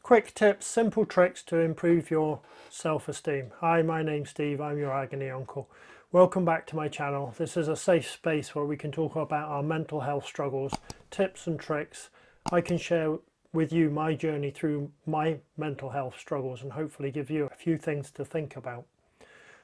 Quick tips, simple tricks to improve your self-esteem. Hi, my name's Steve, I'm your agony uncle. Welcome back to my channel. This is a safe space where we can talk about our mental health struggles, tips and tricks. I can share with you my journey through my mental health struggles and hopefully give you a few things to think about.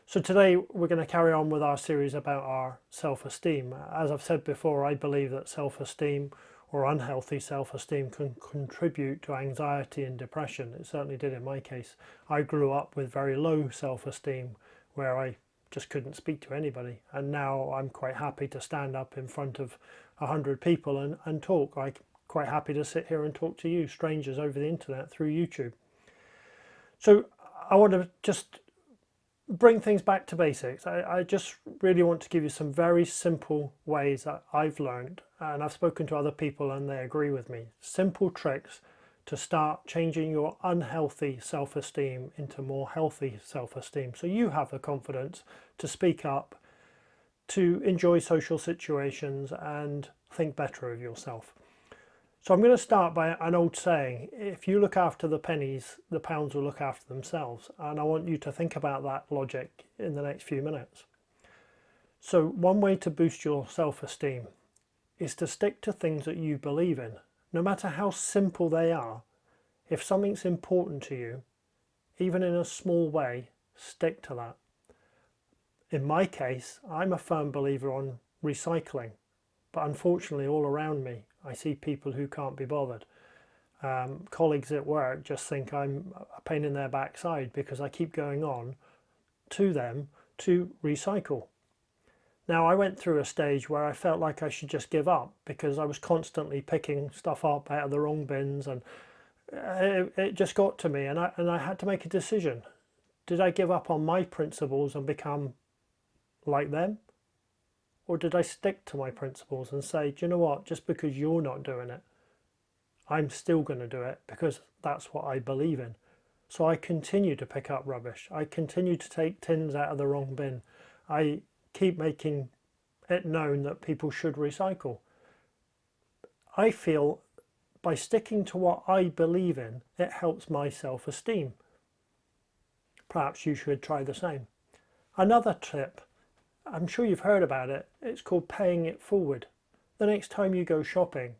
So today we're going to carry on with our series about our self-esteem. As I've said before, I believe that self-esteem or unhealthy self-esteem can contribute to anxiety and depression. It certainly did in my case. I grew up with very low self-esteem where I just couldn't speak to anybody, and now I'm quite happy to stand up in front of 100 people and talk. I'm quite happy to sit here and talk to you, strangers, over the internet through YouTube. So I want to just bring things back to basics. I just really want to give you some very simple ways that I've learned, and I've spoken to other people and they agree with me. Simple tricks to start changing your unhealthy self-esteem into more healthy self-esteem, so you have the confidence to speak up, to enjoy social situations and think better of yourself. So I'm going to start by an old saying: if you look after the pennies, the pounds will look after themselves. And I want you to think about that logic in the next few minutes. So one way to boost your self-esteem is to stick to things that you believe in, no matter how simple they are. If something's important to you, even in a small way, stick to that. In my case, I'm a firm believer on recycling, but unfortunately all around me I see people who can't be bothered. Colleagues at work just think I'm a pain in their backside because I keep going on to them to recycle. Now, I went through a stage where I felt like I should just give up because I was constantly picking stuff up out of the wrong bins, and it just got to me, and I had to make a decision. Did I give up on my principles and become like them? Or did I stick to my principles and say, do you know what, just because you're not doing it, I'm still going to do it because that's what I believe in. So I continue to pick up rubbish. I continue to take tins out of the wrong bin. I keep making it known that people should recycle. I feel by sticking to what I believe in, it helps my self-esteem. Perhaps you should try the same. Another tip, I'm sure you've heard about it, it's called paying it forward. The next time you go shopping,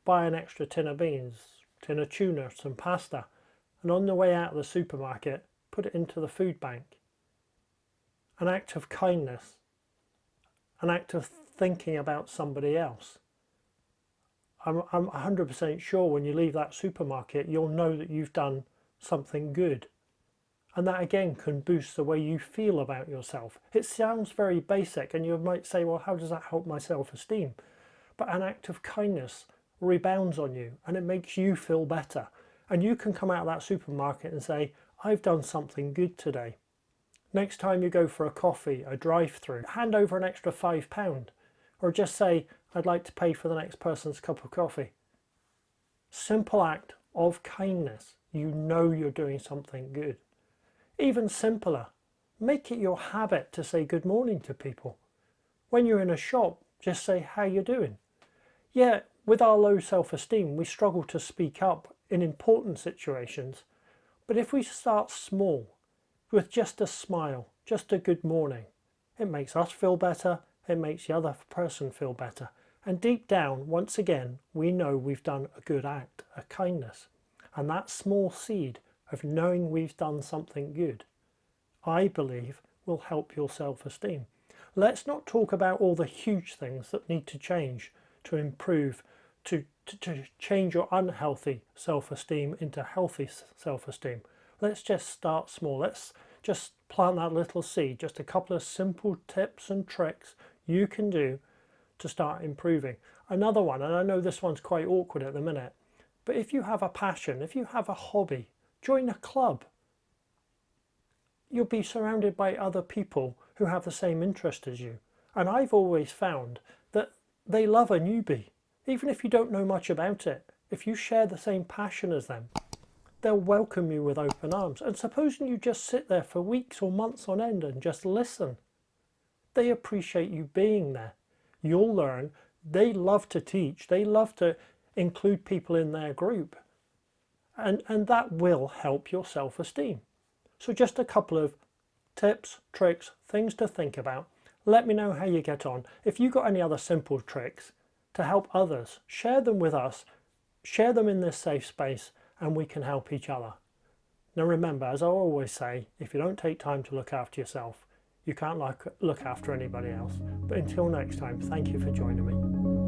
buy an extra tin of beans, tin of tuna, some pasta, and on the way out of the supermarket, put it into the food bank. An act of kindness, an act of thinking about somebody else. I'm 100% sure when you leave that supermarket, you'll know that you've done something good. And that again can boost the way you feel about yourself. It sounds very basic, and you might say, well, how does that help my self-esteem? But an act of kindness rebounds on you and it makes you feel better. And you can come out of that supermarket and say, I've done something good today. Next time you go for a coffee, a drive-through, hand over an extra £5, or just say, I'd like to pay for the next person's cup of coffee. Simple act of kindness. You know you're doing something good. Even simpler, make it your habit to say good morning to people. When you're in a shop, just say, how you doing? Yeah, with our low self-esteem, we struggle to speak up in important situations. But if we start small, with just a smile, just a good morning, it makes us feel better, it makes the other person feel better. And deep down, once again, we know we've done a good act, a kindness. And that small seed of knowing we've done something good, I believe, will help your self-esteem. Let's not talk about all the huge things that need to change to improve, to change your unhealthy self-esteem into healthy self-esteem. Let's just start small. Let's just plant that little seed, just a couple of simple tips and tricks you can do to start improving. Another one, and I know this one's quite awkward at the minute, but if you have a passion, if you have a hobby, join a club. You'll be surrounded by other people who have the same interest as you. And I've always found that they love a newbie. Even if you don't know much about it, if you share the same passion as them, they'll welcome you with open arms. And supposing you just sit there for weeks or months on end and just listen, they appreciate you being there. You'll learn. They love to teach. They love to include people in their group. and that will help your self-esteem. So just a couple of tips, tricks, things to think about. Let me know how you get on. If you've got any other simple tricks to help others, share them with us, share them in this safe space, and we can help each other. Now remember, as I always say, if you don't take time to look after yourself, you can't look after anybody else. But until next time, thank you for joining me.